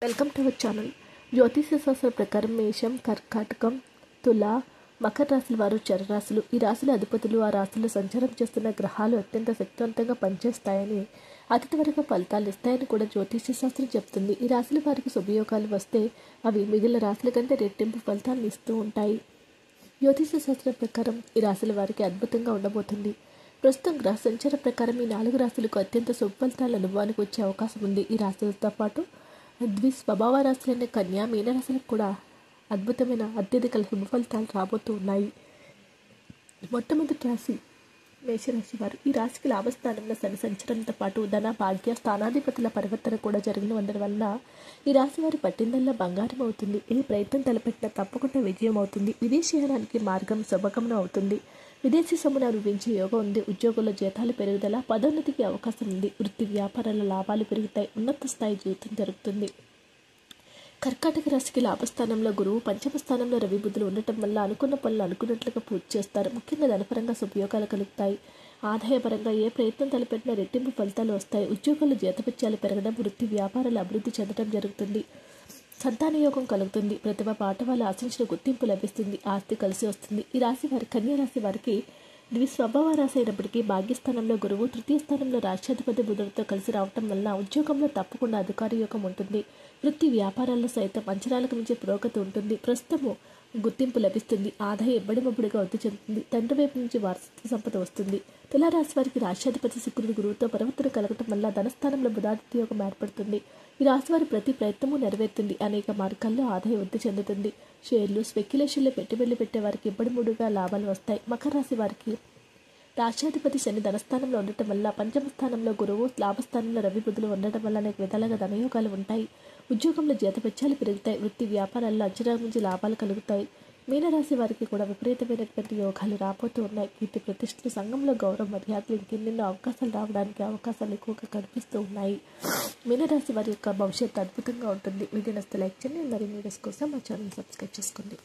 Welcome to our channel. జ్యోతిష శాస్త్ర ప్రకారం మేషం, కర్కాటకం, తుల, మకర రాశుల వారు చరరాశులు. ఈ రాశుల అధిపతులు ఆ రాశుల్లో సంచారం చేస్తున్న గ్రహాలు అత్యంత శక్తివంతంగా పనిచేస్తాయని, అతి త్వరగా ఫలితాలు ఇస్తాయని కూడా జ్యోతిష శాస్త్రం చెప్తుంది. ఈ రాశుల వారికి శుభయోగాలు వస్తే అవి మిగిలిన రాశుల కంటే రెట్టింపు ఫలితాలను ఇస్తూ ఉంటాయి. జ్యోతిష శాస్త్రం ప్రకారం ఈ రాశుల వారికి అద్భుతంగా ఉండబోతుంది. ప్రస్తుతం గ్రహ సంచార ప్రకారం ఈ 4 రాశులకు అత్యంత శుభ ఫలితాల అనుభవానికి వచ్చే అవకాశం ఉంది. ఈ రాశులతో పాటు స్వభావ రాశులైన కన్యా, మీనరాశులకు కూడా అద్భుతమైన అత్యధిక శుభ ఫలితాలు రాబోతూ ఉన్నాయి. మొట్టమొదటి రాశి మేషరాశి వారు. ఈ రాశికి లాభస్థానంలో శని సంచరణతో పాటు ధన, భాగ్య, స్థానాధిపతుల పరివర్తన కూడా జరిగిన ఉండడం వల్ల ఈ రాశి వారి పట్టిందల్లా బంగారం అవుతుంది. ఏ ప్రయత్నం తలపెట్టినా తప్పకుండా విజయం అవుతుంది. విదేశీయానానికి మార్గం శుభగమనం అవుతుంది. విదేశీ సొమ్మును అనుభవించే యోగం ఉంది. ఉద్యోగుల జీతాలు పెరుగుదల, పదోన్నతికి అవకాశం ఉంది. వృత్తి వ్యాపారాల లాభాలు పెరుగుతాయి. ఉన్నత స్థాయి జీవితం జరుగుతుంది. కర్కాటక రాశికి లాభస్థానంలో గురువు, పంచమ స్థానంలో రవి, బుధులు ఉండటం వల్ల అనుకున్న పనులు అనుకున్నట్లుగా పూర్తి చేస్తారు. ముఖ్యంగా ధనపరంగా శుభయోగాలు కలుగుతాయి. ఆదాయపరంగా ఏ ప్రయత్నం తలపెట్టినా రెట్టింపు ఫలితాలు వస్తాయి. ఉద్యోగుల జీతభత్యాలు పెరగడం, వృత్తి వ్యాపారాలు అభివృద్ధి చెందడం జరుగుతుంది. సంతాన యోగం కలుగుతుంది. ప్రతిభ పాట వల్ల ఆశించిన గుర్తింపు లభిస్తుంది. ఆస్తి కలిసి వస్తుంది. ఈ రాశి వారి కన్యా రాశి వారికి స్వభావ రాశి అయినప్పటికీ భాగ్యస్థానంలో గురువు, తృతీయ స్థానంలో రాష్ట్రాధిపతి బుధుడితో కలిసి రావటం వల్ల ఉద్యోగంలో తప్పకుండా అధికార యోగం ఉంటుంది. వృత్తి వ్యాపారాల్లో సైతం అంచనాలకు మించి పురోగతి ఉంటుంది. ప్రస్తుతము గుర్తింపు లభిస్తుంది. ఆదాయం ఎబ్బడిమబ్బుడిగా వృద్ధి చెందుతుంది. తండ్రి వైపు నుంచి వారసత్వ సంపద వస్తుంది. తులారాశి వారికి రాష్ట్రాధిపతి శుక్రుడు గురువుతో పరివర్తన కలగటం వల్ల ధనస్థానంలో బుధాదిత్య యోగం ఏర్పడుతుంది. ఈ రాశి వారి ప్రతి ప్రయత్నము నెరవేరుతుంది. అనేక మార్గాల్లో ఆదాయం వృద్ధి చెందుతుంది. షేర్లు, స్పెక్యులేషన్లో పెట్టుబడులు పెట్టే వారికి ఇబ్బడిముడుగా లాభాలు వస్తాయి. మకర రాశి వారికి రాష్ట్రాధిపతి శని ధనస్థానంలో ఉండటం వల్ల, పంచమ స్థానంలో గురువు, లాభస్థానంలో రవి, బుధులు ఉండటం వల్ల అనేక విధాలుగా ధనయోగాలు ఉంటాయి. ఉద్యోగంలో జీతభత్యాలు పెరుగుతాయి. వృత్తి వ్యాపారాల్లో అంచనా మించి లాభాలు కలుగుతాయి. మీనరాశి వారికి కూడా విపరీతమైనటువంటి యోగాలు రాబోతూ ఉన్నాయి. కీర్తి ప్రతిష్టలు, సంఘంలో గౌరవ మర్యాదలు, ఇంకెన్నెన్నో అవకాశాలు రావడానికి అవకాశాలు ఎక్కువగా కనిపిస్తూ ఉన్నాయి. మీనరాశి వారి యొక్క భవిష్యత్తు అద్భుతంగా ఉంటుంది. వీడియో నచ్చితే లైక్ చేయండి. మరిన్ని వీడియోస్ కోసం మా ఛానల్ సబ్స్క్రైబ్ చేసుకోండి.